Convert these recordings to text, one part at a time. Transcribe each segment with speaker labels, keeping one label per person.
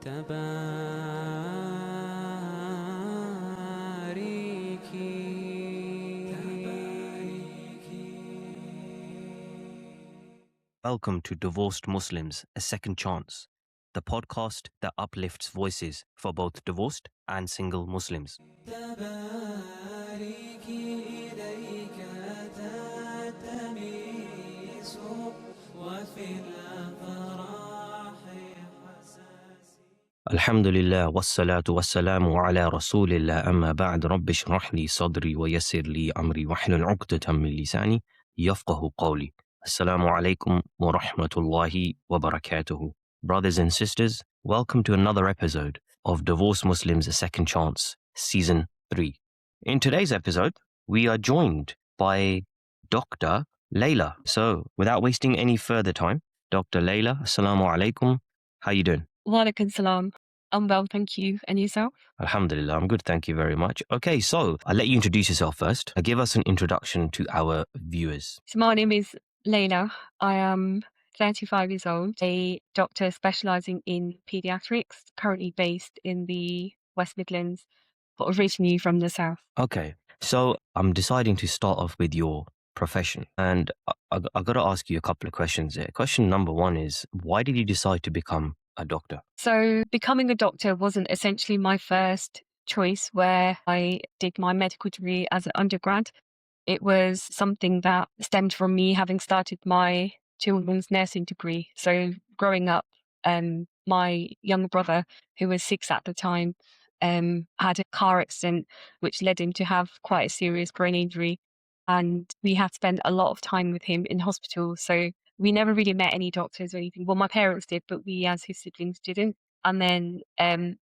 Speaker 1: Welcome to Divorced Muslims, A Second Chance, the podcast that uplifts voices for both divorced and single Muslims. Alhamdulillah, wassalatu wassalamu ala rasulillah, amma ba'd, rabbi shrah li sadri wa yassir li amri wahlul 'uqdatan min lisani yafqahu qawli. Assalamu alaikum wa rahmatullahi wa barakatuhu. Brothers and sisters, welcome to another episode of Divorced Muslims, A Second Chance, Season 3. In today's episode, we are joined by Dr. Layla. So, without wasting any further time, Dr. Layla, assalamu alaikum. How you doing?
Speaker 2: Walaikum salam. I'm well, thank you. And yourself?
Speaker 1: Alhamdulillah, I'm good, thank you very much. Okay, so I'll let you introduce yourself first. Give us an introduction to our viewers.
Speaker 2: So my name is Layla. I am 35 years old, a doctor specialising in paediatrics, currently based in the West Midlands, but originally from the South.
Speaker 1: Okay, so I'm deciding to start off with your profession, and I've got to ask you a couple of questions here. Question number one is, why did you decide to become a doctor?
Speaker 2: So becoming a doctor wasn't essentially my first choice where I did my medical degree as an undergrad. It was something that stemmed from me having started my children's nursing degree. So growing up, my younger brother, who was 6 at the time, had a car accident which led him to have quite a serious brain injury. And we had to spend a lot of time with him in hospital. So we never really met any doctors or anything. Well, my parents did, but we as his siblings didn't. And then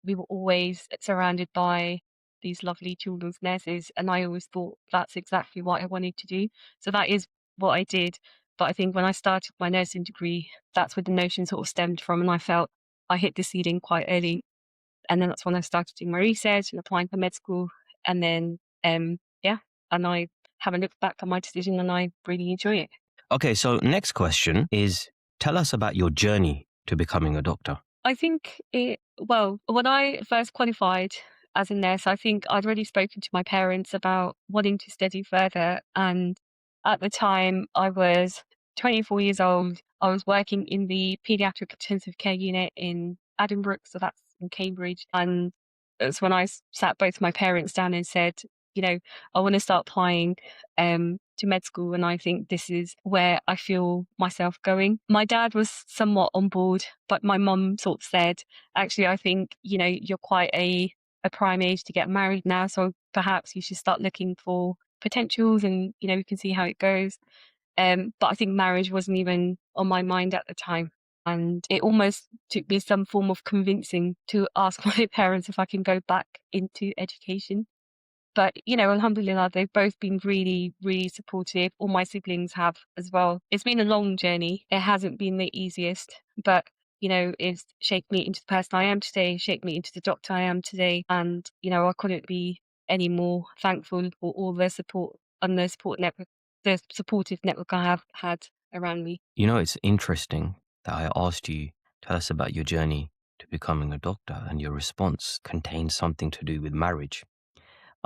Speaker 2: we were always surrounded by these lovely children's nurses. And I always thought that's exactly what I wanted to do. So that is what I did. But I think when I started my nursing degree, that's where the notion sort of stemmed from. And I felt I hit the ceiling quite early. And then that's when I started doing my research and applying for med school. And then, and I haven't looked back on my decision and I really enjoy it.
Speaker 1: Okay, so next question is, tell us about your journey to becoming a doctor.
Speaker 2: I think when I first qualified as a nurse, I think I'd already spoken to my parents about wanting to study further. And at the time I was 24 years old. I was working in the paediatric intensive care unit in Edinburgh, so that's in Cambridge. And it's when I sat both my parents down and said, I want to start applying to med school, and I think this is where I feel myself going. My dad was somewhat on board, but my mum sort of said, actually, I think, you're quite a prime age to get married now, so perhaps you should start looking for potentials and, we can see how it goes. But I think marriage wasn't even on my mind at the time. And it almost took me some form of convincing to ask my parents if I can go back into education. But, alhamdulillah, they've both been really, really supportive. All my siblings have as well. It's been a long journey. It hasn't been the easiest, but, it's shaped me into the person I am today, shaped me into the doctor I am today. And, I couldn't be any more thankful for all the support and the supportive network I have had around me.
Speaker 1: It's interesting that I asked you, tell us about your journey to becoming a doctor, and your response contained something to do with marriage.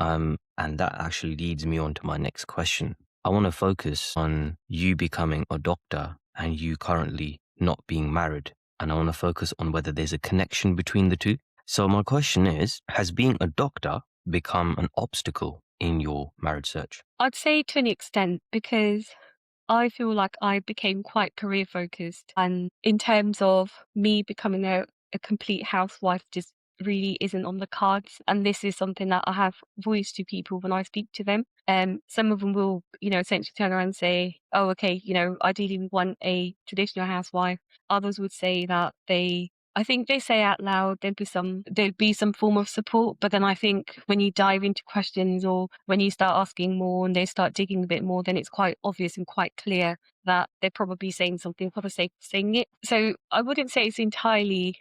Speaker 1: And that actually leads me on to my next question. I want to focus on you becoming a doctor and you currently not being married. And I want to focus on whether there's a connection between the two. So my question is, has being a doctor become an obstacle in your marriage search?
Speaker 2: I'd say to an extent, because I feel like I became quite career focused. And in terms of me becoming a complete housewife just really isn't on the cards. And this is something that I have voiced to people when I speak to them. Some of them will, essentially turn around and say, oh, okay, ideally we want a traditional housewife. Others would say that I think they say out loud there'd be some form of support, but then I think when you dive into questions or when you start asking more and they start digging a bit more, then it's quite obvious and quite clear that they're probably saying something for the sake of saying it. So I wouldn't say it's entirely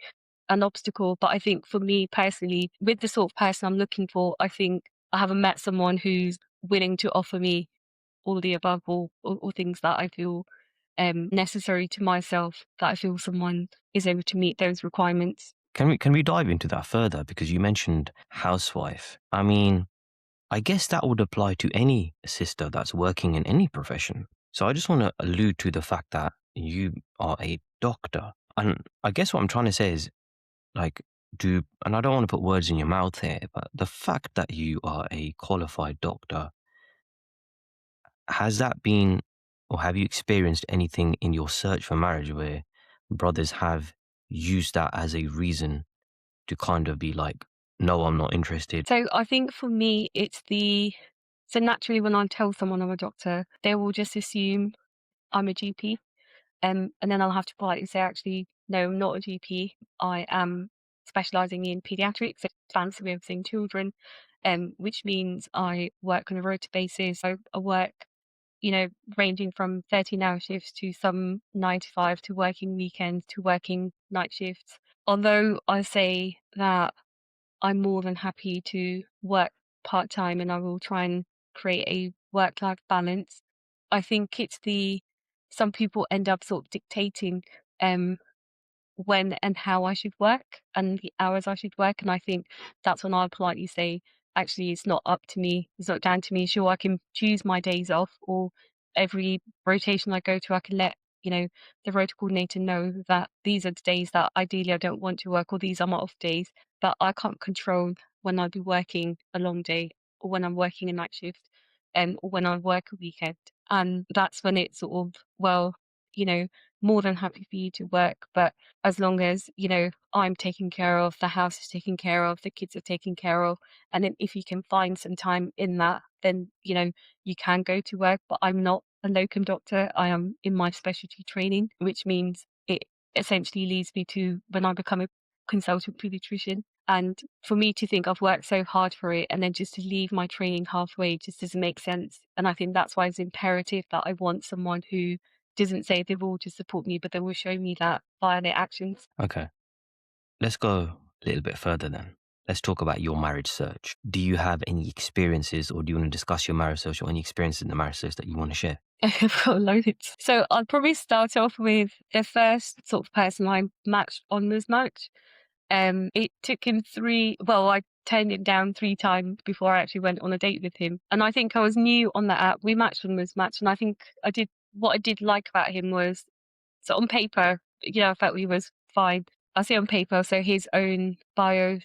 Speaker 2: an obstacle, but I think for me personally, with the sort of person I'm looking for, I think I haven't met someone who's willing to offer me all the above or things that I feel necessary to myself, that I feel someone is able to meet those requirements.
Speaker 1: Can we dive into that further? Because you mentioned housewife. I mean, I guess that would apply to any sister that's working in any profession. So I just want to allude to the fact that you are a doctor. And I guess what I'm trying to say is, like, and I don't want to put words in your mouth here, but the fact that you are a qualified doctor, has that been, or have you experienced anything in your search for marriage where brothers have used that as a reason to kind of be like, no, I'm not interested?
Speaker 2: So I think for me, so naturally when I tell someone I'm a doctor, they will just assume I'm a GP. And then I'll have to politely say, actually, no, I'm not a GP. I am specializing in paediatrics, so fancy way of saying children, which means I work on a rota basis. So I work, ranging from 13-hour shifts to some 9 to 5 to working weekends to working night shifts. Although I say that I'm more than happy to work part time and I will try and create a work life balance. I think some people end up sort of dictating um when and how I should work and the hours I should work. And I think that's when I politely say, actually, it's not up to me. It's not down to me. Sure, I can choose my days off, or every rotation I go to, I can let, the rota coordinator know that these are the days that ideally I don't want to work, or these are my off days. But I can't control when I'll be working a long day or when I'm working a night shift, or when I work a weekend. And that's when it's sort of, well, you know, more than happy for you to work, but as long as, I'm taken care of, the house is taken care of, the kids are taken care of. And then if you can find some time in that, then, you can go to work. But I'm not a locum doctor. I am in my specialty training, which means it essentially leads me to when I become a consultant pediatrician. And for me to think I've worked so hard for it and then just to leave my training halfway just doesn't make sense. And I think that's why it's imperative that I want someone who doesn't say they will to support me, but they will show me that via their actions.
Speaker 1: Okay, let's go a little bit further then. Let's talk about your marriage search. Do you have any experiences, or do you want to discuss your marriage search, or any experiences in the marriage search that you want to share?
Speaker 2: I've got loads. So I'll probably start off with the first sort of person I matched on this match. It took him I turned him down 3 times before I actually went on a date with him. And I think I was new on that app. We matched on this match, and I think what I did like about him was, so on paper, I felt he was fine. I say on paper, so his own bio,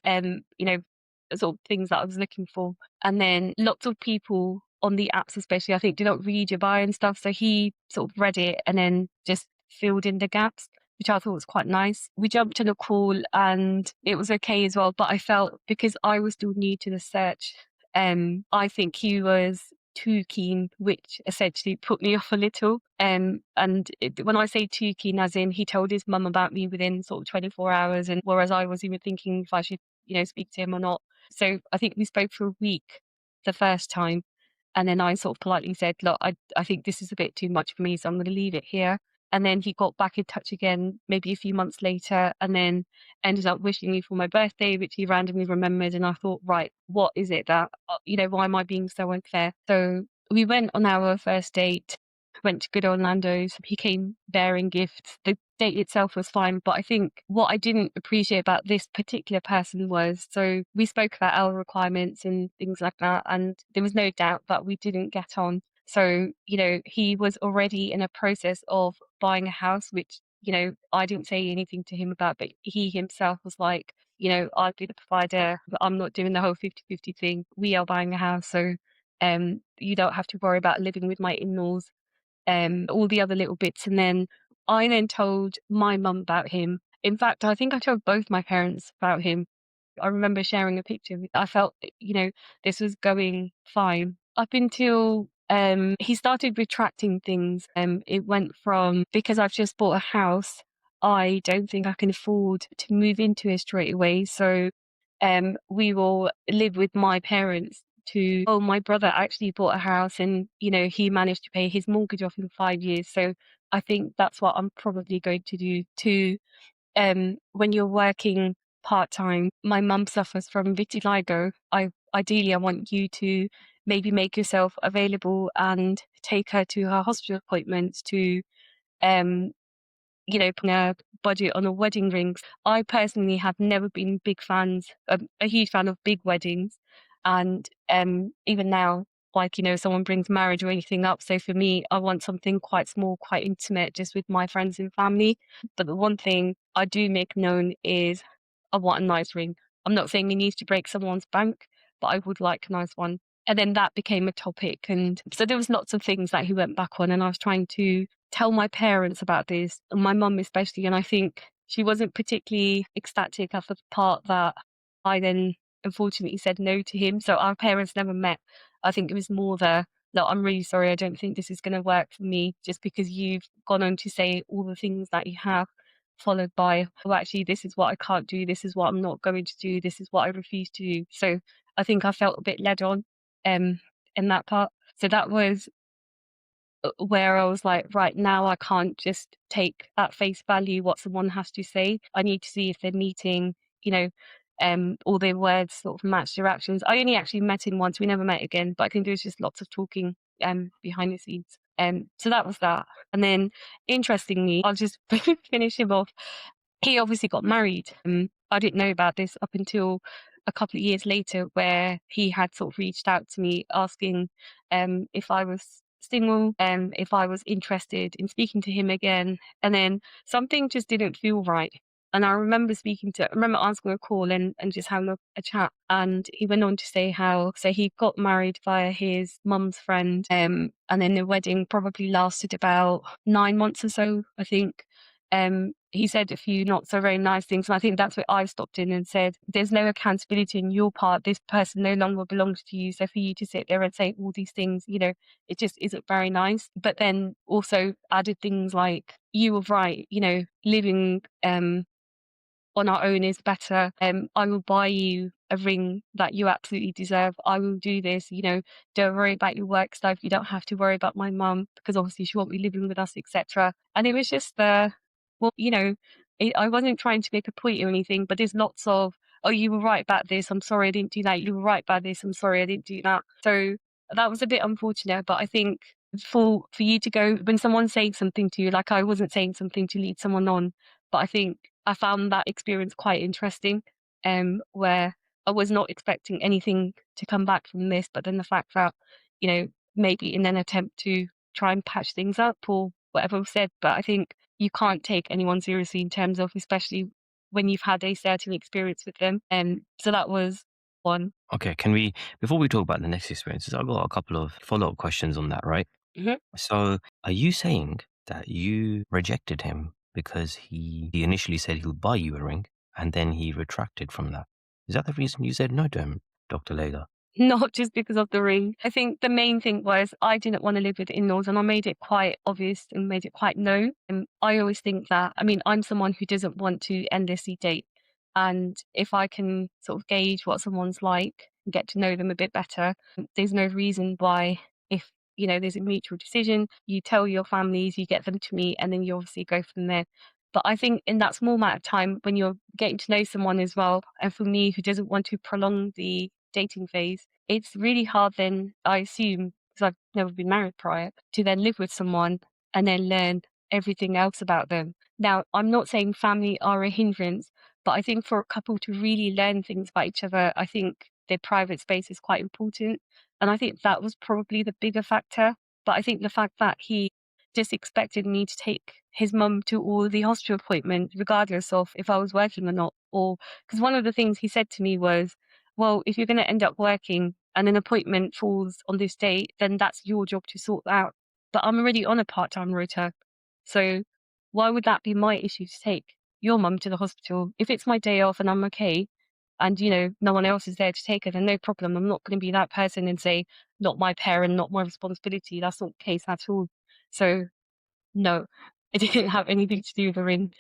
Speaker 2: sort of things that I was looking for. And then lots of people on the apps, especially, I think, do not read your bio and stuff. So he sort of read it and then just filled in the gaps, which I thought was quite nice. We jumped on a call and it was okay as well. But I felt, because I was still new to the search, I think he was too keen, which essentially put me off a little. When I say too keen, as in he told his mum about me within sort of 24 hours, and whereas I was even thinking if I should, speak to him or not. So I think we spoke for a week the first time, and then I sort of politely said, "Look, I think this is a bit too much for me, so I'm going to leave it here." And then he got back in touch again, maybe a few months later, and then ended up wishing me for my birthday, which he randomly remembered. And I thought, right, what is it that, why am I being so unfair? So we went on our first date, went to good Orlando's. He came bearing gifts. The date itself was fine, but I think what I didn't appreciate about this particular person was, so we spoke about our requirements and things like that, and there was no doubt that we didn't get on. So, he was already in a process of buying a house, which, I didn't say anything to him about, but he himself was like, I'll be the provider, but I'm not doing the whole 50-50 thing. We are buying a house. So, you don't have to worry about living with my in-laws, all the other little bits. And then I then told my mum about him. In fact, I think I told both my parents about him. I remember sharing a picture. I felt, this was going fine up until he started retracting things. It went from, because I've just bought a house, I don't think I can afford to move into it straight away. So we will live with my parents, to, oh, my brother actually bought a house and, he managed to pay his mortgage off in 5 years. So I think that's what I'm probably going to do too. When you're working part time, my mum suffers from vitiligo. Ideally, I want you to maybe make yourself available and take her to her hospital appointments to, put a budget on a wedding ring. I personally have never been a huge fan of big weddings. And even now, like, someone brings marriage or anything up. So for me, I want something quite small, quite intimate, just with my friends and family. But the one thing I do make known is I want a nice ring. I'm not saying he needs to break someone's bank, but I would like a nice one. And then that became a topic. And so there was lots of things that he went back on. And I was trying to tell my parents about this, and my mum especially. And I think she wasn't particularly ecstatic at the part that I then unfortunately said no to him. So our parents never met. I think it was more "Look, I'm really sorry. I don't think this is going to work for me just because you've gone on to say all the things that you have, followed by, oh, actually, this is what I can't do. This is what I'm not going to do. This is what I refuse to do." So I think I felt a bit led on um, in that part. So that was where I was like, right now, I can't just take at face value what someone has to say. I need to see if they're meeting, you know, all their words sort of match their actions. I only actually met him once. We never met again, but I think there was just lots of talking behind the scenes. So that was that. And then interestingly, I'll just finish him off. He obviously got married. I didn't know about this up until a couple of years later, where he had sort of reached out to me asking if I was single, if I was interested in speaking to him again. And then something just didn't feel right. And I remember answering a call and just having a chat. And he went on to say how, so he got married via his mum's friend. And then the wedding probably lasted about 9 months or so, I think. He said a few not so very nice things. And I think that's where I stopped in and said, there's no accountability on your part. This person no longer belongs to you. So for you to sit there and say all these things, it just isn't very nice. But then also added things like, you were right, living on our own is better. I will buy you a ring that you absolutely deserve. I will do this, don't worry about your work stuff. You don't have to worry about my mum because obviously she won't be living with us, etc. And it was just well, I wasn't trying to make a point or anything, but there's lots of, oh, you were right about this. I'm sorry I didn't do that. You were right about this. I'm sorry I didn't do that. So that was a bit unfortunate, but I think for you to go when someone's saying something to you, like I wasn't saying something to lead someone on, but I think I found that experience quite interesting, where I was not expecting anything to come back from this, but then the fact that, maybe in an attempt to try and patch things up or whatever was said, but I think you can't take anyone seriously in terms of, especially when you've had a certain experience with them. So that was one.
Speaker 1: Okay, before we talk about the next experiences, I've got a couple of follow-up questions on that, right?
Speaker 2: Mhm.
Speaker 1: So, are you saying that you rejected him because he initially said he'll buy you a ring and then he retracted from that? Is that the reason you said no to him, Dr. Layla?
Speaker 2: Not just because of the ring. I think the main thing was I didn't want to live with in-laws, and I made it quite obvious and made it quite known. And I always think that, I mean, I'm someone who doesn't want to endlessly date. And if I can sort of gauge what someone's like and get to know them a bit better, there's no reason why, if, there's a mutual decision, you tell your families, you get them to meet, and then you obviously go from there. But I think in that small amount of time when you're getting to know someone as well, and for me who doesn't want to prolong the dating phase, it's really hard then, I assume, because I've never been married prior, to then live with someone and then learn everything else about them. Now, I'm not saying family are a hindrance, but I think for a couple to really learn things about each other, I think their private space is quite important. And I think that was probably the bigger factor. But I think the fact that he just expected me to take his mum to all the hospital appointments, regardless of if I was working or not. Or because one of the things he said to me was, well, if you're going to end up working and an appointment falls on this date, then that's your job to sort that out. But I'm already on a part-time rota. So why would that be my issue to take your mum to the hospital? If it's my day off and I'm okay, and no one else is there to take her, then no problem. I'm not going to be that person and say, not my parent, not my responsibility. That's not the case at all. So no, it didn't have anything to do with the ring.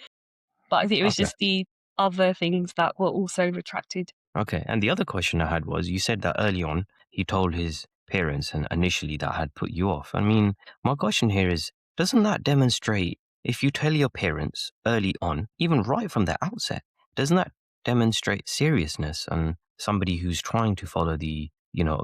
Speaker 2: But I think it was
Speaker 1: Okay.
Speaker 2: just the other things that were also retracted.
Speaker 1: Okay. And the other question I had was, you said that early on he told his parents and initially that had put you off. I mean, my question here is, doesn't that demonstrate, if you tell your parents early on, even right from the outset, doesn't that demonstrate seriousness and somebody who's trying to follow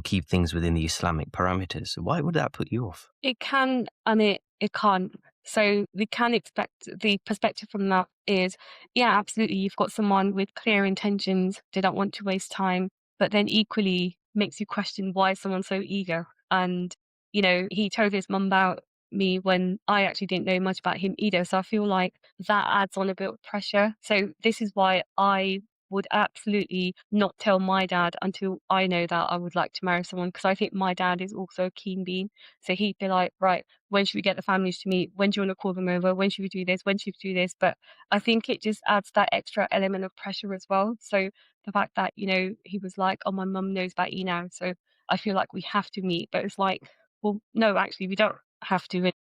Speaker 1: keep things within the Islamic parameters? Why would that put you off?
Speaker 2: It can, and it can't. So we can expect the perspective from that is, yeah, absolutely. You've got someone with clear intentions. They don't want to waste time, but then equally makes you question why is someone so eager. And, he told his mum about me when I actually didn't know much about him either. So I feel like that adds on a bit of pressure. So this is why I would absolutely not tell my dad until I know that I would like to marry someone, because I think my dad is also a keen being. So he'd be like, right, when should we get the families to meet? When do you want to call them over? When should we do this? When should we do this? But I think it just adds that extra element of pressure as well. So the fact that, he was like, oh, my mum knows about you now. So I feel like we have to meet. But it's like, well, no, actually, we don't have to. And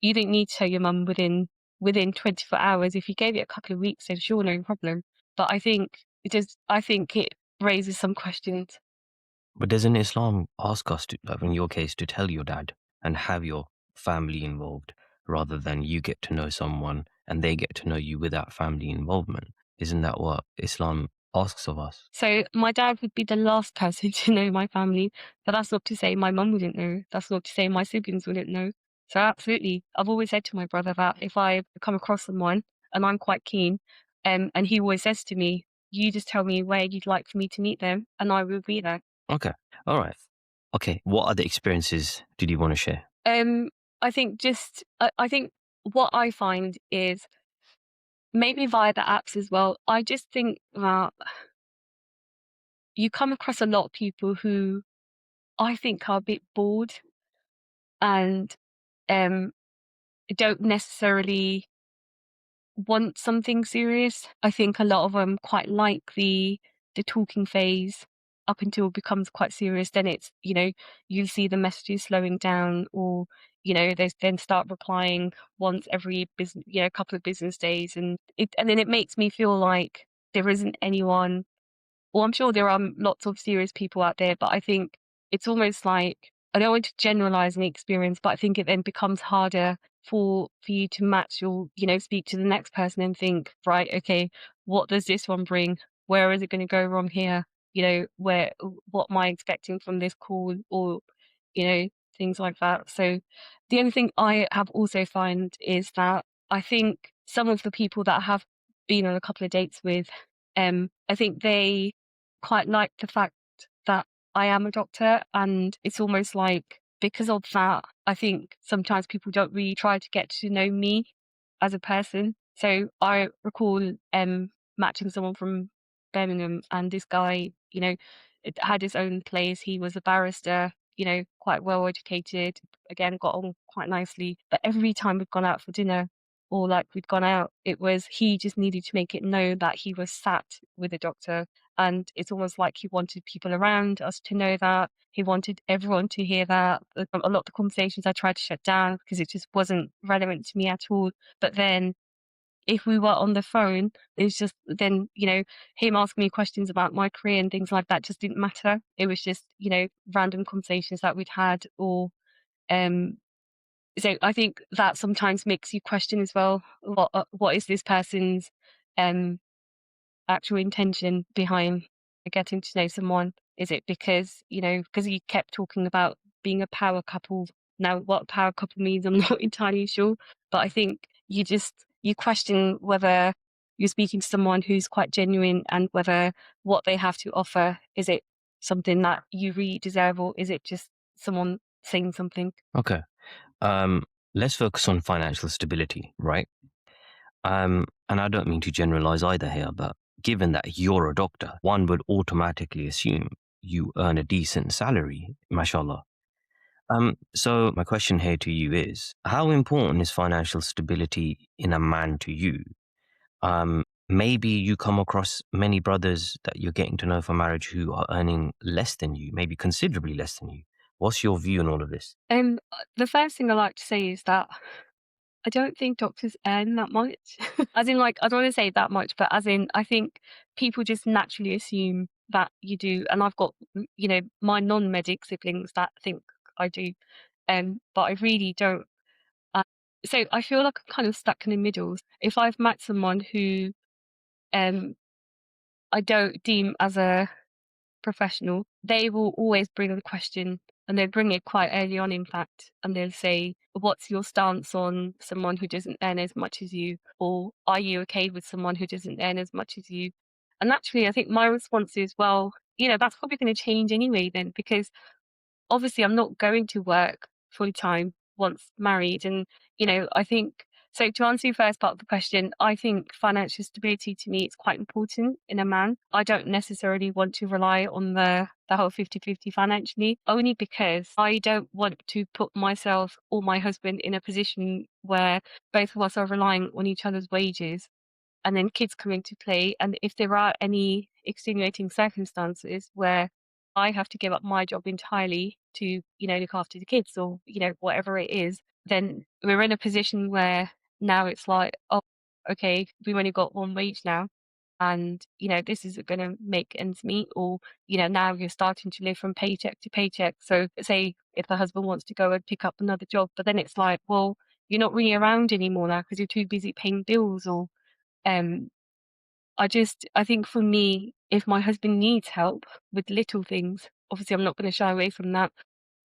Speaker 2: you don't need to tell your mum within 24 hours. If you gave it a couple of weeks, then sure, no problem. But I think it raises some questions.
Speaker 1: But doesn't Islam ask us to, in your case, to tell your dad and have your family involved rather than you get to know someone and they get to know you without family involvement? Isn't that what Islam asks of us?
Speaker 2: So my dad would be the last person to know my family, but that's not to say my mum wouldn't know. That's not to say my siblings wouldn't know. So absolutely, I've always said to my brother that if I come across someone and I'm quite keen, and he always says to me, "You just tell me where you'd like for me to meet them, and I will be there."
Speaker 1: Okay. All right. Okay. What other experiences did you want to share?
Speaker 2: Um, I think I think what I find is maybe via the apps as well. I just think that you come across a lot of people who I think are a bit bored and um, don't necessarily want something serious. I think a lot of them quite like the talking phase up until it becomes quite serious. Then it's you see the messages slowing down, or they then start replying once every business couple of business days, and then it makes me feel like there isn't anyone. Well, I'm sure there are lots of serious people out there, but I think it's almost like I don't want to generalize any experience, but I think it then becomes harder for you to match or speak to the next person and think, right, okay, what does this one bring? Where is it going to go wrong here? Where what am I expecting from this call, or you know things like that. So the only thing I have also find is that I think some of the people that I have been on a couple of dates with, I think they quite like the fact that I am a doctor, and it's almost like because of that, I think sometimes people don't really try to get to know me as a person. So I recall matching someone from Birmingham, and this guy, had his own place. He was a barrister, quite well educated, again, got on quite nicely. But every time we've gone out for dinner, or like we'd gone out, it was he just needed to make it known that he was sat with a doctor. And it's almost like he wanted people around us to know that. He wanted everyone to hear that. A lot of the conversations I tried to shut down because it just wasn't relevant to me at all. But then if we were on the phone, it's just then, him asking me questions about my career and things like that just didn't matter. It was just, random conversations that we'd had, or um so I think that sometimes makes you question as well, what is this person's um actual intention behind getting to know someone? Is it because he kept talking about being a power couple? Now, what a power couple means, I'm not entirely sure. But I think you question whether you're speaking to someone who's quite genuine, and whether what they have to offer, is it something that you really deserve, or is it just someone saying something?
Speaker 1: Okay. Um, let's focus on financial stability, right? And I don't mean to generalize either here, but given that you're a doctor, one would automatically assume you earn a decent salary, mashallah. So my question here to you is, how important is financial stability in a man to you? Maybe you come across many brothers that you're getting to know for marriage who are earning less than you, maybe considerably less than you. What's your view on all of this?
Speaker 2: The first thing I like to say is that I don't think doctors earn that much. As in, like, I don't want to say that much, but as in, I think people just naturally assume that you do. And I've got, my non-medic siblings that think I do, but I really don't. Uh, so I feel like I'm kind of stuck in the middle. If I've met someone who um, I don't deem as a professional, they will always bring the question. and they bring it quite early on, in fact, and they'll say, "What's your stance on someone who doesn't earn as much as you?" Or, "Are you okay with someone who doesn't earn as much as you?" And naturally, I think my response is, "Well, that's probably gonna change anyway then, because obviously I'm not going to work full time once married." And, I think, so to answer your first part of the question, I think financial stability to me is quite important in a man. I don't necessarily want to rely on the whole 50-50 financially, only because I don't want to put myself or my husband in a position where both of us are relying on each other's wages and then kids come into play. And if there are any extenuating circumstances where I have to give up my job entirely to, look after the kids, or, whatever it is, then we're in a position where now it's like, oh, okay, we've only got one wage now. And, this isn't going to make ends meet, or, now you're starting to live from paycheck to paycheck. So, say if the husband wants to go and pick up another job, but then it's like, well, you're not really around anymore now because you're too busy paying bills, or, um, I think for me, if my husband needs help with little things, obviously I'm not going to shy away from that.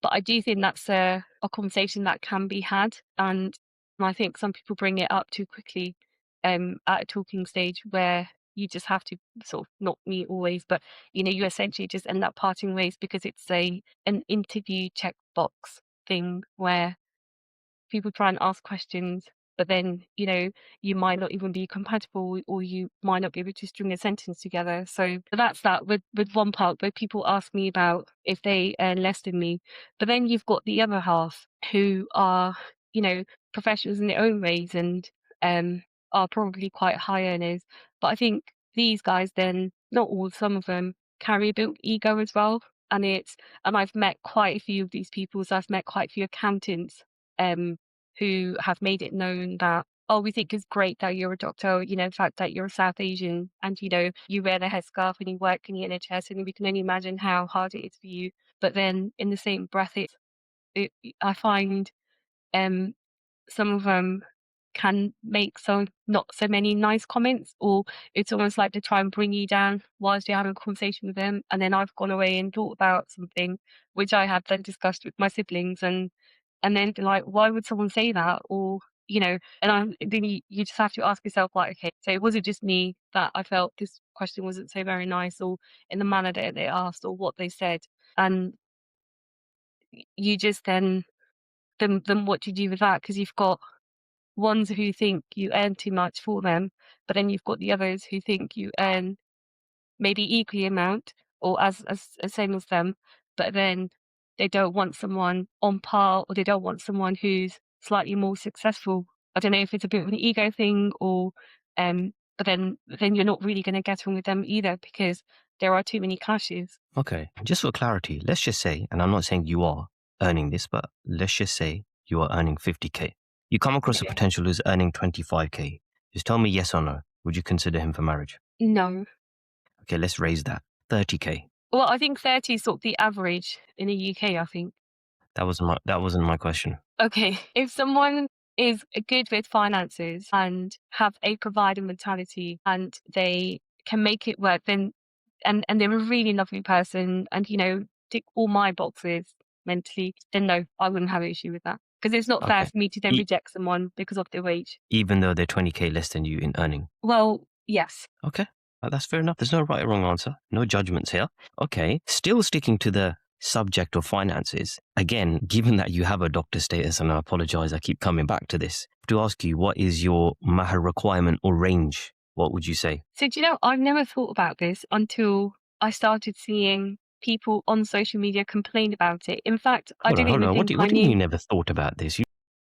Speaker 2: But I do think that's a conversation that can be had. And I think some people bring it up too quickly at a talking stage, where you just have to sort of, not me always, but you essentially just end up parting ways because it's an interview checkbox thing where people try and ask questions, but then, you might not even be compatible, or you might not be able to string a sentence together. So that's that with one part where people ask me about if they earn less than me. But then you've got the other half who are, professionals in their own ways, and are probably quite high earners. But I think these guys then, not all, some of them carry a bit of ego as well. And I've met quite a few of these people. So I've met quite a few accountants um, who have made it known that, oh, we think it's great that you're a doctor, the fact that you're a South Asian, and, you wear the headscarf and you work in the NHS, and we can only imagine how hard it is for you. But then in the same breath, I find um, some of them can make some not so many nice comments, or it's almost like they try and bring you down whilst you're having a conversation with them. And then I've gone away and thought about something which I had then discussed with my siblings, and then they're like, why would someone say that? Or, then you just have to ask yourself, like, okay, so was it just me that I felt this question wasn't so very nice, or in the manner that they asked, or what they said? And you just then what do you do with that? Because you've got ones who think you earn too much for them, but then you've got the others who think you earn maybe equally amount, or as same as them, but then they don't want someone on par, or they don't want someone who's slightly more successful. I don't know if it's a bit of an ego thing, or but then you're not really going to get on with them either, because there are too many clashes.
Speaker 1: Okay, just for clarity, let's just say, and I'm not saying you are earning this, but let's just say you are earning 50K. You come across a
Speaker 2: Yeah.
Speaker 1: potential who's earning 25K. Just tell me yes or no. Would you consider him for marriage?
Speaker 2: No.
Speaker 1: Okay, let's raise that. 30K.
Speaker 2: Well, I think 30 is sort of the average in the UK, I think.
Speaker 1: That wasn't my question.
Speaker 2: Okay, if someone is good with finances and have a provider mentality, and they can make it work, then and they're a really lovely person, and tick all my boxes mentally, then no, I wouldn't have an issue with that. Because it's not fair
Speaker 1: Okay.
Speaker 2: for me to then
Speaker 1: E-
Speaker 2: reject someone because of their wage.
Speaker 1: even though they're 20K less than you in earning.
Speaker 2: Well, yes.
Speaker 1: Okay, that's fair enough. There's no right or wrong answer. No judgments here. Okay, still sticking to the subject of finances. Again, given that you have a doctor status, and I apologize, I keep coming back to this, to ask you, what is your Mahr requirement or range? What would you say?
Speaker 2: So do you know, I've never thought about this until I started seeing people on social media complain about it. In fact, I
Speaker 1: Hold on,
Speaker 2: didn't
Speaker 1: hold
Speaker 2: even
Speaker 1: on. What
Speaker 2: think
Speaker 1: do,
Speaker 2: I
Speaker 1: what do you mean
Speaker 2: knew.
Speaker 1: you never thought about this?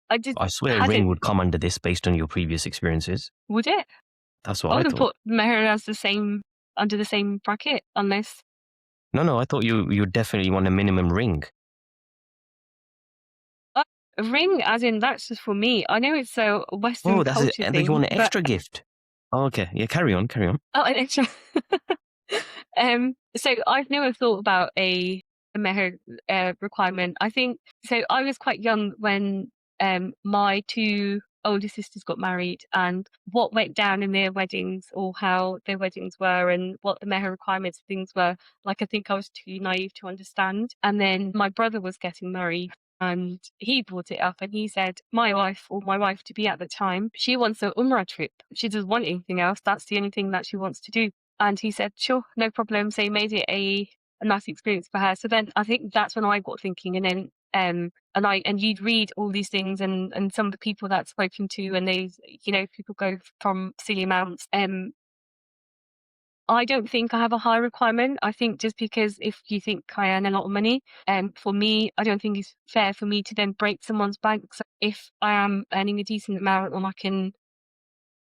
Speaker 2: I just
Speaker 1: I swear ring
Speaker 2: hadn't.
Speaker 1: would come under this based on your previous experiences.
Speaker 2: Would it?
Speaker 1: That's what
Speaker 2: I
Speaker 1: I
Speaker 2: would have
Speaker 1: thought.
Speaker 2: put Meher as the same, under the same bracket, unless
Speaker 1: No, I thought you definitely want a minimum ring.
Speaker 2: uh, a ring, as in that's just for me. I know it's a Western
Speaker 1: Oh, that's it.
Speaker 2: culture
Speaker 1: And then you
Speaker 2: thing,
Speaker 1: want an
Speaker 2: but
Speaker 1: extra gift. Oh, okay, yeah, carry on, carry on.
Speaker 2: oh, an extra. So I've never thought about a Meher requirement. I think so. I was quite young when my two older sisters got married and what went down in their weddings or how their weddings were and what the Mahr requirements things were. Like, I think I was too naive to understand. And then my brother was getting married and he brought it up and he said, my wife or my wife to be at the time, she wants a Umrah trip. She doesn't want anything else. That's the only thing that she wants to do. And he said, sure, no problem. So he made it a nice experience for her. So then I think that's when I got thinking, and then and you'd read all these things and some of the people that I've spoken to, and they, people go from silly amounts. I don't think I have a high requirement. I think just because if you think I earn a lot of money, for me, I don't think it's fair for me to then break someone's bank. So if I am earning a decent amount and I can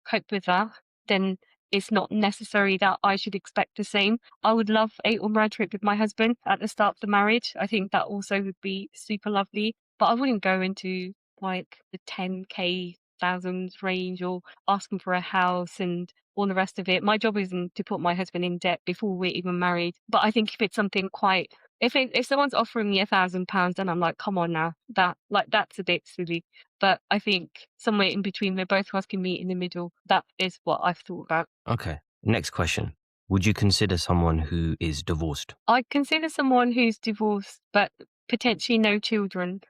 Speaker 2: cope with that, then it's not necessary that I should expect the same. I would love a Umrah trip with my husband at the start of the marriage. I think that also would be super lovely, but I wouldn't go into like the 10K thousands range or asking for a house and all the rest of it. My job isn't to put my husband in debt before we're even married. But I think if it's something quite, if someone's offering me £1,000, then I'm like, come on now, that's a bit silly. But I think somewhere in between, where both of us can meet in the middle, that is what I've thought about.
Speaker 1: Okay. Next question. Would you consider someone who is divorced?
Speaker 2: I consider someone who's divorced, but potentially no children.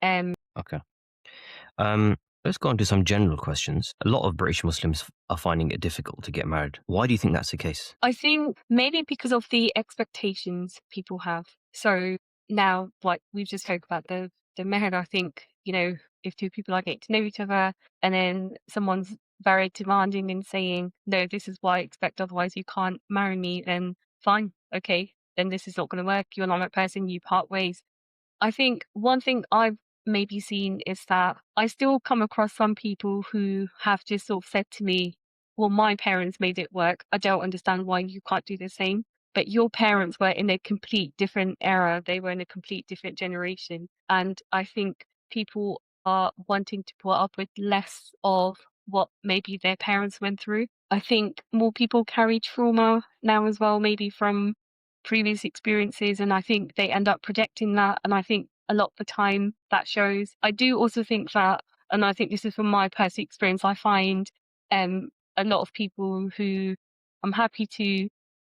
Speaker 2: Um,
Speaker 1: Okay. Um, let's go on to some general questions. A lot of British Muslims are finding it difficult to get married. Why do you think that's the case?
Speaker 2: I think maybe because of the expectations people have. So now, like we've just spoke about the meher, I think, if two people are getting to know each other and then someone's very demanding and saying, no, this is what I expect, otherwise you can't marry me, then fine, okay, then this is not going to work. You're not my person, you part ways. I think one thing I've maybe seen is that I still come across some people who have just sort of said to me, well, my parents made it work. I don't understand why you can't do the same. But your parents were in a complete different era. They were in a complete different generation. And I think people are wanting to put up with less of what maybe their parents went through. I think more people carry trauma now as well, maybe from previous experiences, and I think they end up projecting that, and I think a lot of the time that shows. I do also think that, and I think this is from my personal experience, I find um a lot of people who I'm happy to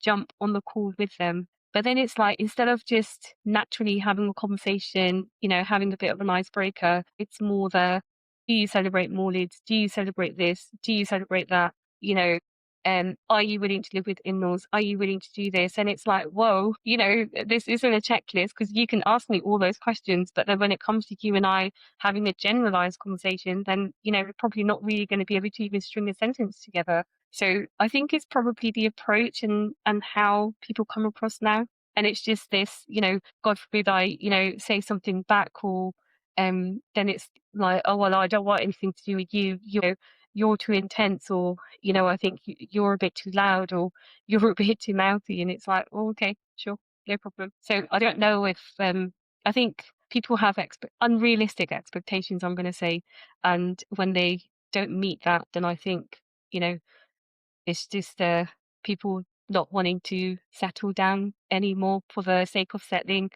Speaker 2: jump on the call with them, but then it's like instead of just naturally having a conversation, having a bit of an icebreaker, it's more the, do you celebrate Maulids, do you celebrate this, do you celebrate that, you know are you willing to live with in-laws? Are you willing to do this? And it's like, whoa, this isn't a checklist, because you can ask me all those questions, but then when it comes to you and I having a generalized conversation, then, we're probably not really going to be able to even string a sentence together. So I think it's probably the approach and how people come across now. And it's just this, God forbid I, say something back, or then it's like, oh, well, I don't want anything to do with you. You're too intense, or I think you're a bit too loud, or you're a bit too mouthy, and it's like, oh, okay, sure, no problem. So I don't know if I think people have unrealistic expectations, I'm going to say, and when they don't meet that, then I think it's just people not wanting to settle down anymore for the sake of settling,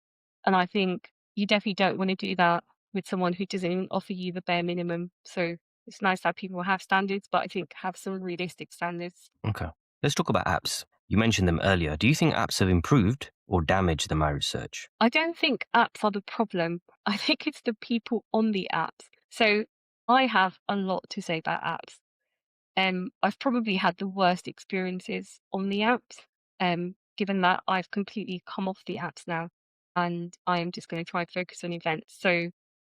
Speaker 2: and I think you definitely don't want to do that with someone who doesn't even offer you the bare minimum. So it's nice that people have standards, but I think have some realistic standards.
Speaker 1: Okay. Let's talk about apps. You mentioned them earlier. Do you think apps have improved or damaged the marriage search?
Speaker 2: I don't think apps are the problem. I think it's the people on the apps. So I have a lot to say about apps. I've probably had the worst experiences on the apps, given that I've completely come off the apps now and I'm just going to try and focus on events. So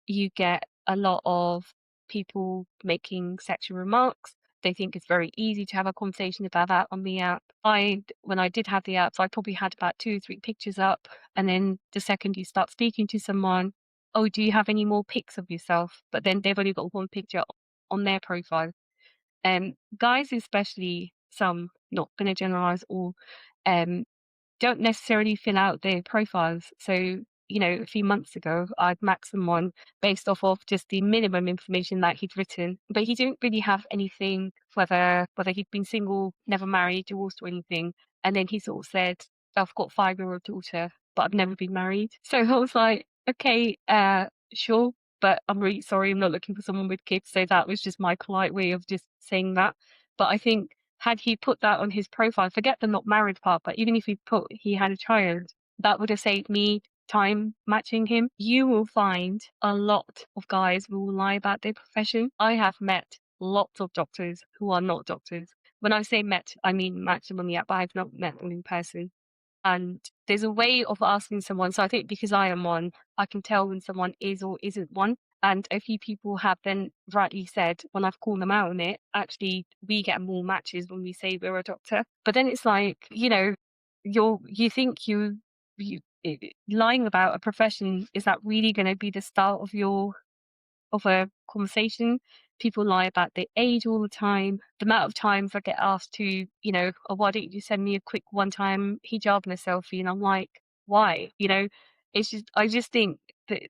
Speaker 2: you get a lot of people making sexual remarks. They think it's very easy to have a conversation about that on the app. When I did have the apps, I probably had about 2 or 3 pictures up. And then the second you start speaking to someone, oh, do you have any more pics of yourself? But then they've only got one picture on their profile. Guys, especially, some, not going to generalize all, um, don't necessarily fill out their profiles. So, a few months ago, I'd maxed someone based off of just the minimum information that he'd written, but he didn't really have anything, whether he'd been single, never married, divorced, or anything. And then he sort of said, I've got a 5-year-old daughter, but I've never been married. So I was like, okay, sure. but I'm really sorry, I'm not looking for someone with kids." So that was just my polite way of just saying that. But I think had he put that on his profile, forget the not married part, but even if he put he had a child, that would have saved me time matching him. You will find a lot of guys who will lie about their profession. I have met lots of doctors who are not doctors. When I say met, I mean match them on the app, but I've not met them in person. And there's a way of asking someone. So I think because I am one, I can tell when someone is or isn't one. And a few people have then rightly said, when I've called them out on it, actually, we get more matches when we say we're a doctor. But then it's like, you think lying about a profession, is that really going to be the start of a conversation? People lie about their age all the time. The amount of times I get asked to, "Oh, why don't you send me a quick one-time hijab and a selfie?" And I'm like, "Why?" I just think that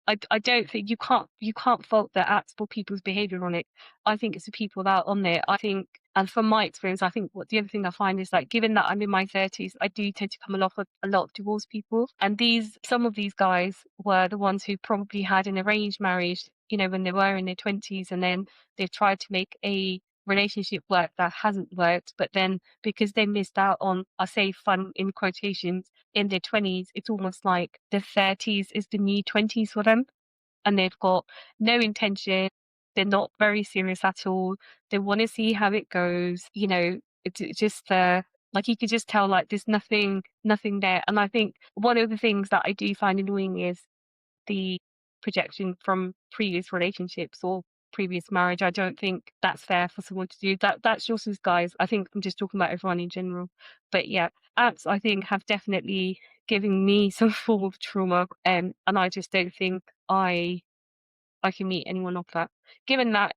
Speaker 2: I don't think you can't fault the apps for people's behavior on it. I think it's the people that are on there. I think, and from my experience, I think what the other thing I find is, like, given that I'm in my 30s, I do tend to come along with a lot of divorced people, and some of these guys were the ones who probably had an arranged marriage, when they were in their 20s, and then they've tried to make a relationship work that hasn't worked, but then because they missed out on, I say fun in quotations, in their 20s, it's almost like the 30s is the new 20s for them, and they've got no intention. They're not very serious at all. They want to see how it goes. It's just like you could just tell, like, there's nothing there. And I think one of the things that I do find annoying is the projection from previous relationships or previous marriage. I don't think that's fair for someone to do that. That's just as guys. I think I'm just talking about everyone in general. But yeah, apps I think have definitely given me some form of trauma. And I just don't think I can meet anyone off that. Given that,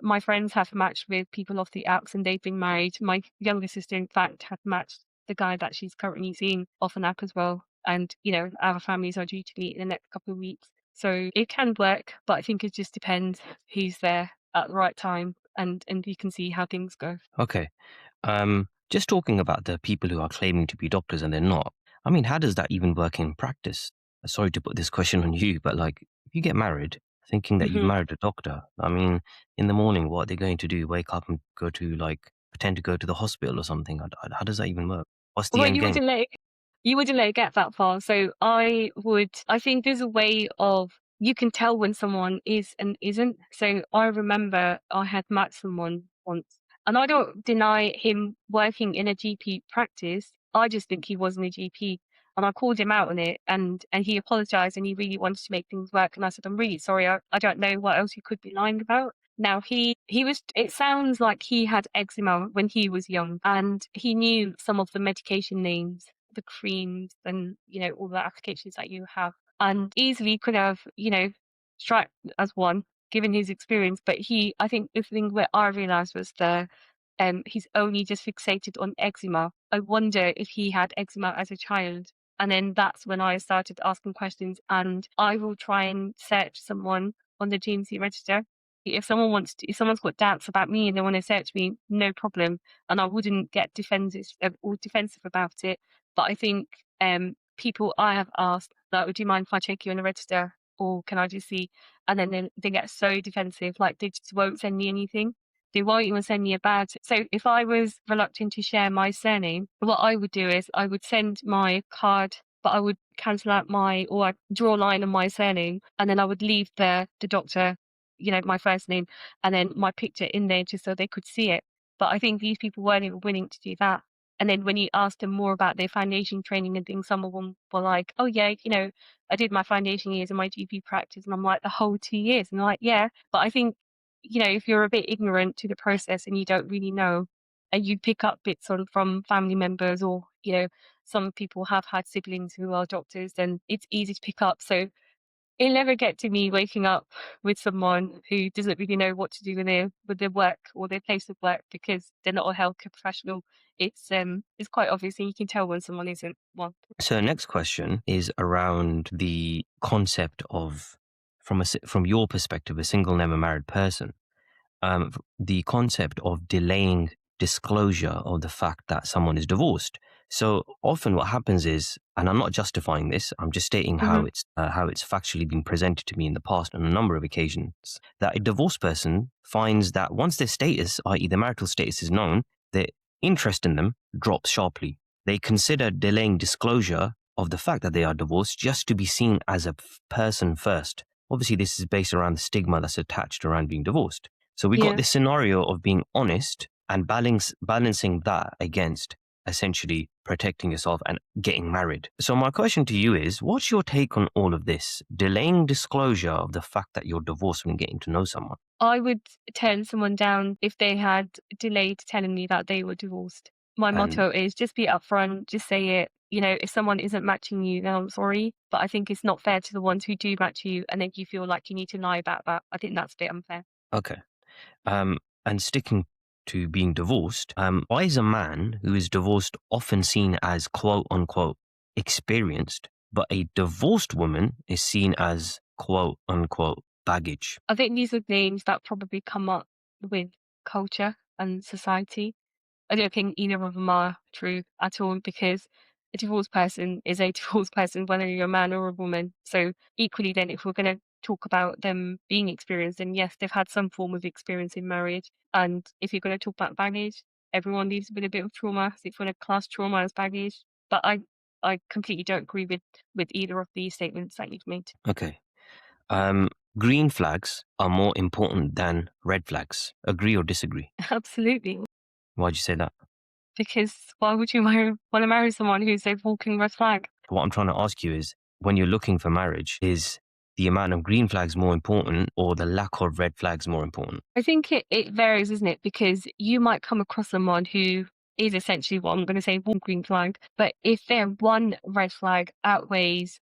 Speaker 2: my friends have matched with people off the apps and they've been married. My younger sister, in fact, had matched the guy that she's currently seeing off an app as well. And, our families are due to meet in the next couple of weeks. So it can work, but I think it just depends who's there at the right time, and you can see how things go.
Speaker 1: Okay. Just talking about the people who are claiming to be doctors and they're not. I mean, how does that even work in practice? Sorry to put this question on you, but like, if you get married thinking that you've
Speaker 2: Hmm.
Speaker 1: married a doctor, I mean, in the morning, what are they going to do? Wake up and go to like pretend to go to the hospital or something? How does that even work? What's the
Speaker 2: Well,
Speaker 1: end game?
Speaker 2: you wouldn't let it get that far. So I think there's a way of, you can tell when someone is and isn't. So I remember I had met someone once, and I don't deny him working in a GP practice. I just think he wasn't a GP. And I called him out on it, and he apologized, and he really wanted to make things work. And I said, "I'm really sorry. I don't know what else you could be lying about." Now he was, it sounds like he had eczema when he was young, and he knew some of the medication names, the creams, and, all the applications that you have, and easily could have, struck as one given his experience. But I think the thing where I realized was he's only just fixated on eczema. I wonder if he had eczema as a child. And then that's when I started asking questions, and I will try and search someone on the GMC register. If someone's got doubts about me and they want to search me, no problem, and I wouldn't get defensive about it. But I think people I have asked, like, "Would you mind if I check you on the register, or can I just see?" And then they get so defensive, like they just won't send me anything. They won't even send me a badge. So if I was reluctant to share my surname, what I would do is I would send my card, but I would cancel out or I'd draw a line on my surname, and then I would leave the doctor, my first name, and then my picture in there just so they could see it. But I think these people weren't even willing to do that. And then when you ask them more about their foundation training and things, some of them were like, "Oh yeah, I did my foundation years in my GP practice." And I'm like, "The whole 2 years?" And they're like, "Yeah." But I think, if you're a bit ignorant to the process and you don't really know, and you pick up bits from family members, or, some people have had siblings who are doctors, then it's easy to pick up. So it'll never get to me waking up with someone who doesn't really know what to do with their work or their place of work because they're not a healthcare professional. It's quite obvious, and you can tell when someone isn't one.
Speaker 1: So, the next question is around the concept of, from your perspective, a single, never married person. The concept of delaying disclosure of the fact that someone is divorced. So often what happens is and I'm not justifying this. I'm just stating
Speaker 2: Mhm.
Speaker 1: how it's factually been presented to me in the past on a number of occasions. That a divorced person finds that once their status, i.e., their marital status, is known, their interest in them drops sharply. They consider delaying disclosure of the fact that they are divorced just to be seen as a person first. Obviously, this is based around the stigma that's attached around being divorced. So we got
Speaker 2: Yeah.
Speaker 1: this scenario of being honest and balancing that against essentially protecting yourself and getting married. So my question to you is, what's your take on all of this? Delaying disclosure of the fact that you're divorced when getting to know someone.
Speaker 2: I would turn someone down if they had delayed telling me that they were divorced. My
Speaker 1: And
Speaker 2: motto is just be upfront, just say it. You know, if someone isn't matching you, then I'm sorry. But I think it's not fair to the ones who do match you and then you feel like you need to lie about that. I think that's a bit unfair.
Speaker 1: okay. And sticking to being divorced, why is a man who is divorced often seen as quote unquote experienced, but a divorced woman is seen as quote unquote baggage?
Speaker 2: I think these are things that probably come up with culture and society. I don't think either of them are true at all because a divorced person is a divorced person, whether you're a man or a woman. So equally, then, if we're going to talk about them being experienced, then yes, they've had some form of experience in marriage. And if you're going to talk about baggage, everyone lives with a bit of trauma. So if we're going to class trauma as baggage, but I completely don't agree with either of these statements that you've made.
Speaker 1: Okay. Um, Green flags are more important than red flags. Agree or disagree?
Speaker 2: Absolutely.
Speaker 1: Why'd you say that?
Speaker 2: Because why would you want to marry someone who's a walking red flag?
Speaker 1: What I'm trying to ask you is, when you're looking for marriage, is the amount of green flags more important or the lack of red flags more important?
Speaker 2: I think it varies, isn't it? Because you might come across someone who is essentially what I'm going to say one green flag, but if their one red flag outweighs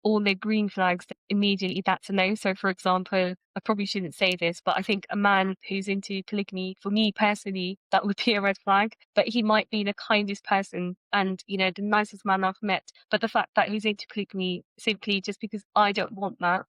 Speaker 2: all the green flags, immediately that's a no. So, for example, I probably shouldn't say this, but I think a man who's into polygamy, for me personally, that would be a red flag. But he might be the kindest person and, you know, the nicest man I've met. But the fact that he's into polygamy simply just because I don't want that,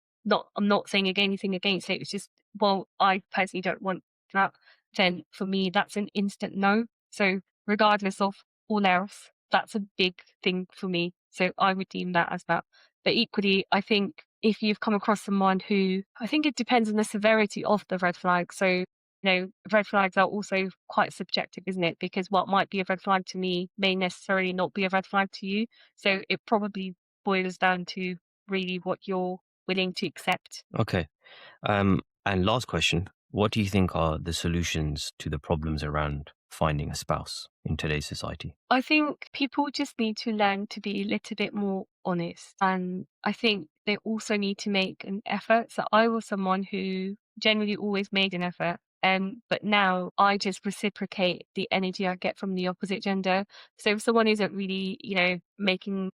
Speaker 2: I'm not saying anything against it. It's just, well, I personally don't want that. Then for me, that's an instant no. So, regardless of all else, that's a big thing for me. So I would deem that as that. But equally, I think if you've come across someone who I think it depends on the severity of the red flag. So, you know, red flags are also quite subjective, isn't it? Because what might be a red flag to me may necessarily not be a red flag to you. So it probably boils down to really what you're willing to accept.
Speaker 1: Okay. And last question, what do you think are the solutions to the problems around finding a spouse in today's society?
Speaker 2: I think people just need to learn to be a little bit more honest. And I think they also need to make an effort. So I was someone who generally always made an effort. But now I just reciprocate the energy I get from the opposite gender. So if someone isn't really, you know, making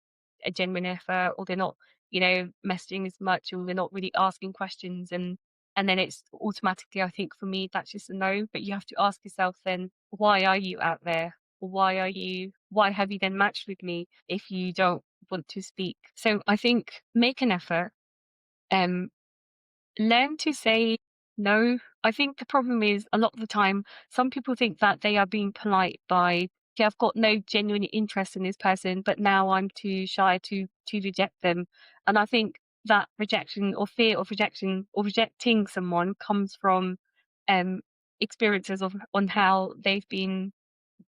Speaker 2: a genuine effort or they're not, you know, messaging as much or they're not really asking questions and then it's automatically, I think for me, that's just a no. But you have to ask yourself then, why are you out there? Why have you then matched with me if you don't want to speak? So I think make an effort. Um, Learn to say no. I think the problem is a lot of the time, some people think that they are being polite by, okay, I've got no genuine interest in this person, but now I'm too shy to reject them. And I think that rejection or fear of rejection or rejecting someone comes from um experiences of on how they've been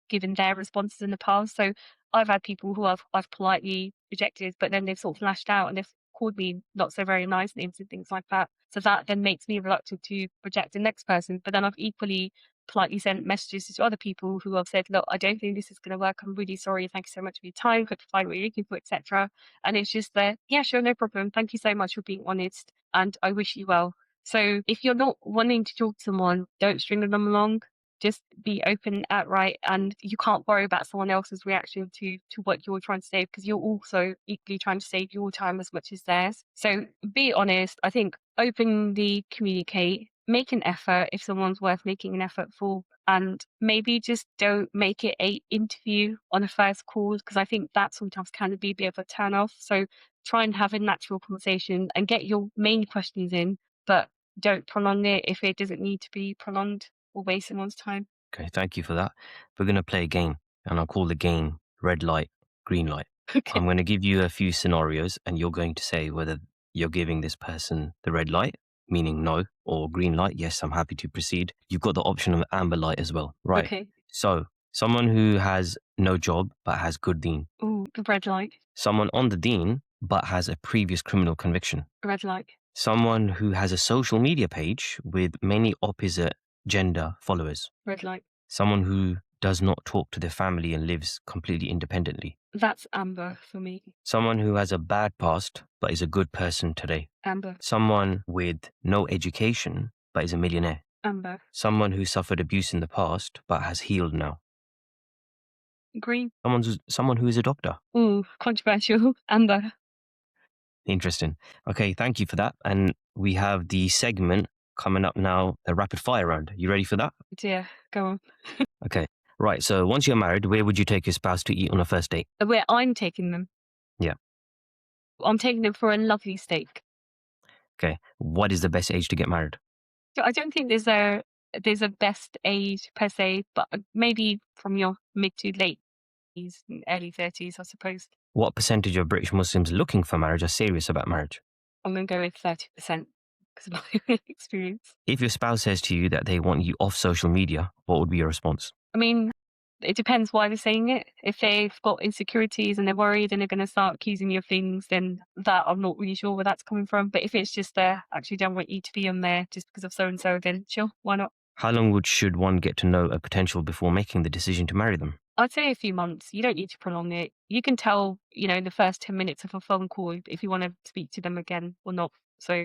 Speaker 2: given their responses in the past. So I've had people who I've politely rejected, but then they've sort of lashed out and they've called me not so very nice names and things like that. So that then makes me reluctant to reject the next person. But then I've equally politely sent messages to other people who have said, look, I don't think this is going to work. I'm really sorry. Thank you so much for your time. Hope to find what you're looking for, etc. And it's just that, yeah, sure, no problem. Thank you so much for being honest. And I wish you well. So if you're not wanting to talk to someone, don't string them along, just be open outright and you can't worry about someone else's reaction to what you're trying to say because you're also equally trying to save your time as much as theirs. So be honest. I think openly communicate, make an effort if someone's worth making an effort for, and maybe just don't make it a interview on a first call because I think that sometimes can be a bit of a turn off. So try and have a natural conversation and get your main questions in, but don't prolong it if it doesn't need to be prolonged or waste someone's time.
Speaker 1: Okay, thank you for that. We're going to play a game, and I'll call the game red light, green light.
Speaker 2: Okay.
Speaker 1: I'm going to give you a few scenarios, and you're going to say whether you're giving this person the red light, meaning no, or green light, yes, I'm happy to proceed. You've got the option of amber light as well. Right.
Speaker 2: Okay.
Speaker 1: So, someone who has no job but has good deen.
Speaker 2: Ooh, the red light.
Speaker 1: Someone on the deen but has a previous criminal conviction.
Speaker 2: Red light.
Speaker 1: Someone who has a social media page with many opposite gender followers.
Speaker 2: Red light.
Speaker 1: Someone who does not talk to their family and lives completely independently.
Speaker 2: That's amber for me.
Speaker 1: Someone who has a bad past but is a good person today.
Speaker 2: Amber.
Speaker 1: Someone with no education but is a millionaire.
Speaker 2: Amber.
Speaker 1: Someone who suffered abuse in the past but has healed now.
Speaker 2: Green.
Speaker 1: Someone who is a doctor.
Speaker 2: Ooh, controversial. Amber.
Speaker 1: Interesting. Okay, thank you for that. And we have the segment coming up now, the rapid fire round. You ready for that?
Speaker 2: Dear, go on.
Speaker 1: Okay. Right. So once you're married, where would you take your spouse to eat on a first date?
Speaker 2: Where I'm taking them.
Speaker 1: Yeah.
Speaker 2: I'm taking them for a lovely steak.
Speaker 1: Okay. What is the best age to get married?
Speaker 2: So I don't think there's a best age per se, but maybe from your mid to late early 30s, I suppose.
Speaker 1: What percentage of British Muslims looking for marriage are serious about marriage?
Speaker 2: I'm going to go with 30% because of my experience.
Speaker 1: If your spouse says to you that they want you off social media, what would be your response?
Speaker 2: I mean, it depends why they're saying it. If they've got insecurities and they're worried and they're going to start accusing you of things, then that I'm not really sure where that's coming from. But if it's just actually don't want you to be on there just because of so and so, then sure, why not?
Speaker 1: How long should one get to know a potential before making the decision to marry them?
Speaker 2: I'd say a few months. You don't need to prolong it. You can tell, in the first 10 minutes of a phone call if you want to speak to them again or not. So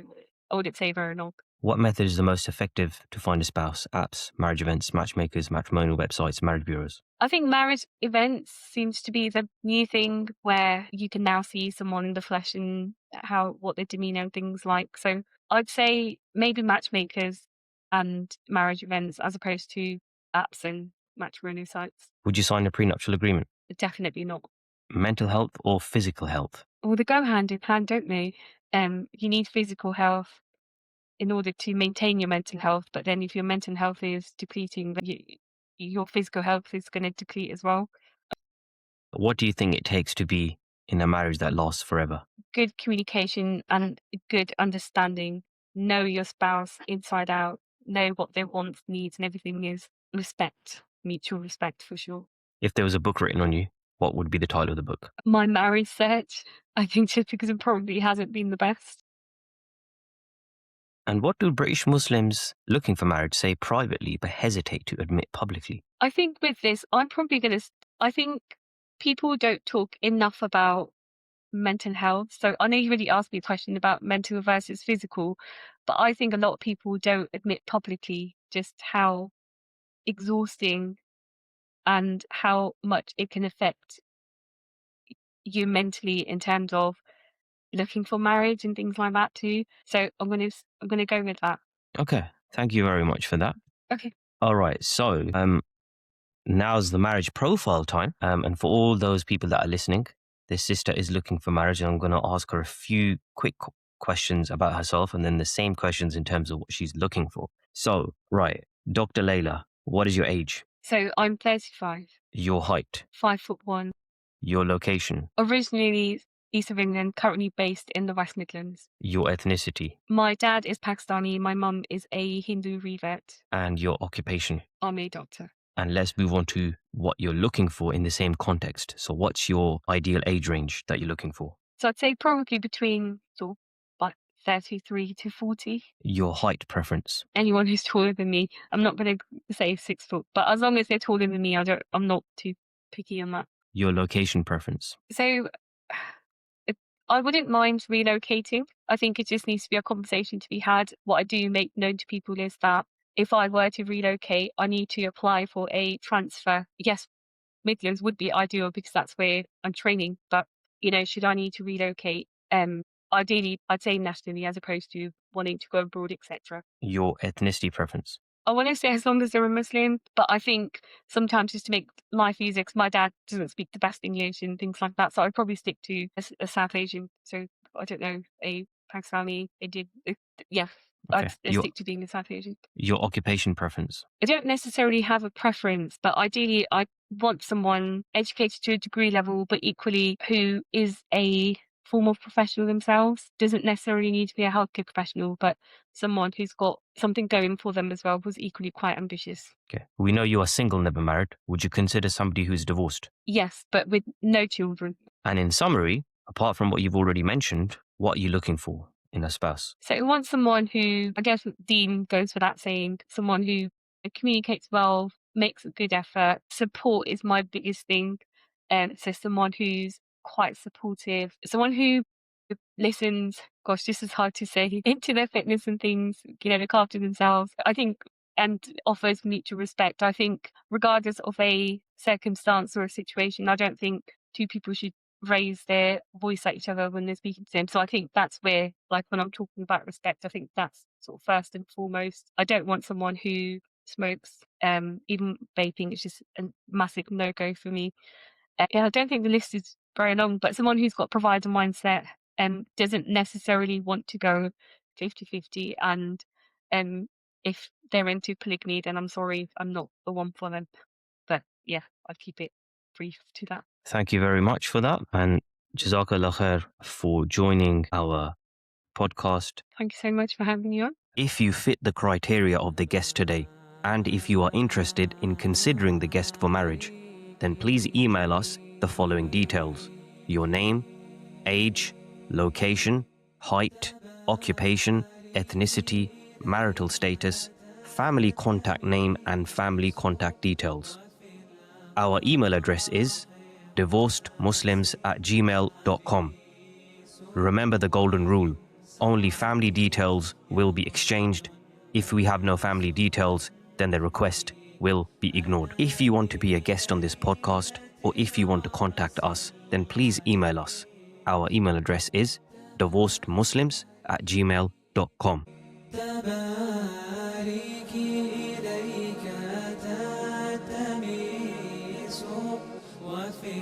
Speaker 2: I wouldn't say very long.
Speaker 1: What method is the most effective to find a spouse? Apps, marriage events, matchmakers, matrimonial websites, marriage bureaus?
Speaker 2: I think marriage events seems to be the new thing where you can now see someone in the flesh and what their demeanor and things like. So I'd say maybe matchmakers and marriage events as opposed to apps and matrimonial sites.
Speaker 1: Would you sign a prenuptial agreement?
Speaker 2: Definitely not.
Speaker 1: Mental health or physical health?
Speaker 2: Well, they go hand in hand, don't they? You need physical health in order to maintain your mental health. But then if your mental health is depleting, then your physical health is going to deplete as well.
Speaker 1: What do you think it takes to be in a marriage that lasts forever?
Speaker 2: Good communication and good understanding. Know your spouse inside out. Know what their wants, needs, and everything is. Respect, mutual respect for sure.
Speaker 1: If there was a book written on you, what would be the title of the book?
Speaker 2: My marriage search, I think just because it probably hasn't been the best.
Speaker 1: And what do British Muslims looking for marriage say privately but hesitate to admit publicly?
Speaker 2: I think with this, I'm probably going to, I think people don't talk enough about mental health. So I know you already asked me a question about mental versus physical, but I think a lot of people don't admit publicly just how exhausting and how much it can affect you mentally in terms of looking for marriage and things like that too. So I'm gonna go with that.
Speaker 1: Okay, thank you very much for that.
Speaker 2: Okay.
Speaker 1: All right, so now's the marriage profile time. And for all those people that are listening, this sister is looking for marriage, and I'm going to ask her a few quick questions about herself and then the same questions in terms of what she's looking for. So, right, Dr. Layla, what is your age?
Speaker 2: So I'm 35,
Speaker 1: Your height?
Speaker 2: 5'1",
Speaker 1: Your location?
Speaker 2: originally east of England, currently based in the West Midlands.
Speaker 1: Your ethnicity?
Speaker 2: My dad is Pakistani, my mum is a Hindu revert.
Speaker 1: And your occupation?
Speaker 2: I'm a doctor.
Speaker 1: And let's move on to what you're looking for in the same context. So, what's your ideal age range that you're looking for?
Speaker 2: So I'd say probably between sort of about 33 to 40.
Speaker 1: Your height preference?
Speaker 2: Anyone who's taller than me. I'm not going to say 6 foot, but as long as they're taller than me, I'm not too picky on that.
Speaker 1: Your location preference?
Speaker 2: So I wouldn't mind relocating. I think it just needs to be a conversation to be had. What I do make known to people is that if I were to relocate, I need to apply for a transfer. Yes, Midlands would be ideal because that's where I'm training. But, should I need to relocate, ideally, I'd say nationally as opposed to wanting to go abroad, etc.
Speaker 1: Your ethnicity preference?
Speaker 2: I want to say as long as they're a Muslim, but I think sometimes just to make life easier, because my dad doesn't speak the best English and things like that, so I'd probably stick to a South Asian. So I don't know, a Pakistani, Indian, yeah.
Speaker 1: Okay.
Speaker 2: stick to being a South Asian.
Speaker 1: Your occupation preference.
Speaker 2: I don't necessarily have a preference, but ideally I want someone educated to a degree level, but equally who is a form of professional themselves. Doesn't necessarily need to be a healthcare professional, but someone who's got something going for them as well, who's equally quite ambitious.
Speaker 1: Okay. We know you are single, never married. Would you consider somebody who's divorced?
Speaker 2: Yes, but with no children.
Speaker 1: And in summary, apart from what you've already mentioned, what are you looking for in a spouse?
Speaker 2: So I want someone who, I guess Dean goes without saying, someone who communicates well, makes a good effort. Support is my biggest thing. So someone who's quite supportive, someone who listens, gosh, this is hard to say, into their fitness and things, look after themselves. I think, and offers mutual respect. I think regardless of a circumstance or a situation, I don't think two people should raise their voice at each other when they're speaking to them. So I think that's where, like when I'm talking about respect, I think that's sort of first and foremost. I don't want someone who smokes, even vaping is just a massive no-go for me. Yeah, I don't think the list is very long, but someone who's got provider mindset and doesn't necessarily want to go 50-50. And if they're into polygamy, then I'm sorry, I'm not the one for them. But yeah, I'll keep it brief to that.
Speaker 1: Thank you very much for that. And Jazakallah khair for joining our podcast.
Speaker 2: Thank you so much for having me on.
Speaker 1: If you fit the criteria of the guest today, and if you are interested in considering the guest for marriage, then please email us the following details: your name, age, location, height, occupation, ethnicity, marital status, family contact name, and family contact details. Our email address is divorcedmuslims@gmail.com. Remember the golden rule: only family details will be exchanged. If we have no family details, then the request will be ignored. If you want to be a guest on this podcast, or if you want to contact us, then please email us. Our email address is divorcedmuslims@gmail.com.
Speaker 3: إليك تلتمس وفي